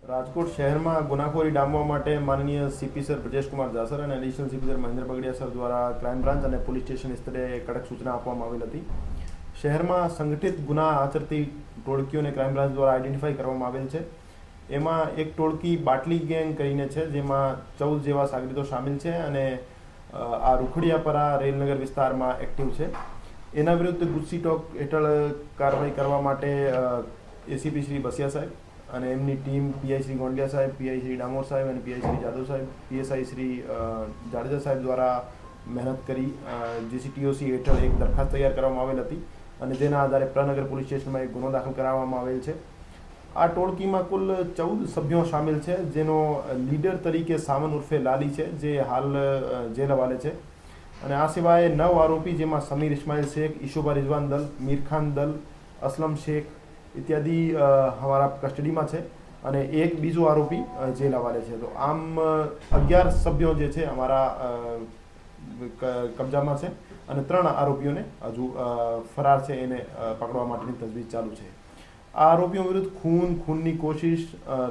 રાજકોટ શહેરમાં ગુનાખોરી ડામવા માટે માનનીય સીપી સર બ્રજેશકુમાર જાસર અને additional CP sir Mahendra Bagadia sir દ્વારા ક્રાઇમ બ્રાન્ચ અને પોલીસ સ્ટેશન સ્તરે કડક સૂચના આપવામાં આવેલ હતી. શહેરમાં સંગઠિત ગુના આચરતી ટોળકીઓને ક્રાઇમ બ્રાન્ચ દ્વારા આઈડેન્ટિફાઈ કરવામાં આવેલ છે. એમાં એક ટોળકી બાટલી ગેંગ કરીને છે, જેમાં 14 જેવા સાગરીતો સામેલ છે અને આ રૂખડિયાપરા રેલનગર વિસ્તારમાં એક્ટિવ છે. એના વિરુદ્ધ ગુસ્સી ટોક હેઠળ કાર્યવાહી કરવા માટે એસીપી શ્રી બસિયા સાહેબ અને એમની ટીમ પીઆઈ શ્રી ગોંડિયા સાહેબ, પીઆઈ શ્રી ડામોર સાહેબ અને પીઆઈ શ્રી જાદવ સાહેબ, પીએસઆઈ શ્રી જાડેજા સાહેબ દ્વારા મહેનત કરી જીસીટીઓસી હેઠળ એક દરખાસ્ત તૈયાર કરવામાં આવેલ હતી અને જેના આધારે પ્રનગર પોલીસ સ્ટેશનમાં એક ગુનો દાખલ કરાવવામાં આવેલ છે. આ ટોળકીમાં કુલ 14 સભ્યો સામેલ છે, જેનો લીડર તરીકે સાવન ઉર્ફે લાલી છે, જે હાલ જેલ હવાલે છે. અને આ સિવાય 9 આરોપી, જેમાં સમીર ઇસ્માઇલ શેખ, ઈશુબા રિઝવાન દલ, મીરખાન દલ, અસલમ શેખ ઇત્યાદિ हमारा કસ્ટડીમાં છે અને એક બીજો આરોપી જેલ હવાલે છે. તો આમ 11 સભ્યો જે છે અમારા કબજામાં છે અને 3 આરોપીઓને હજુ ફરાર છે, એને પકડવા માટેની તજવીજ ચાલુ છે. આ આરોપીઓ વિરુદ્ધ ખૂનની કોશિશ,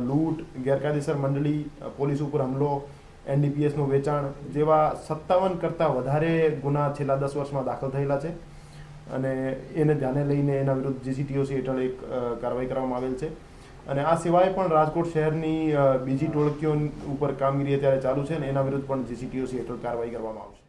લૂંટ, ગેરકાયદેસર મંડળી, પોલીસ ઉપર હુમલો, એનડીપીએસનું વેચાણ જેવા 57 કરતાં વધારે ગુના છેલ્લા 10 વર્ષમાં દાખલ થયેલા છે અને એને ધ્યાને લઈને એના વિરુદ્ધ જીસીટીઓસી હેઠળ એક કાર્યવાહી કરવામાં આવેલ છે. અને આ સિવાય પણ રાજકોટ શહેરની બીજી ટોળકીઓ ઉપર કામગીરી અત્યારે ચાલુ છે અને એના વિરુદ્ધ પણ જીસીટીઓસી હેઠળ કાર્યવાહી કરવામાં આવશે.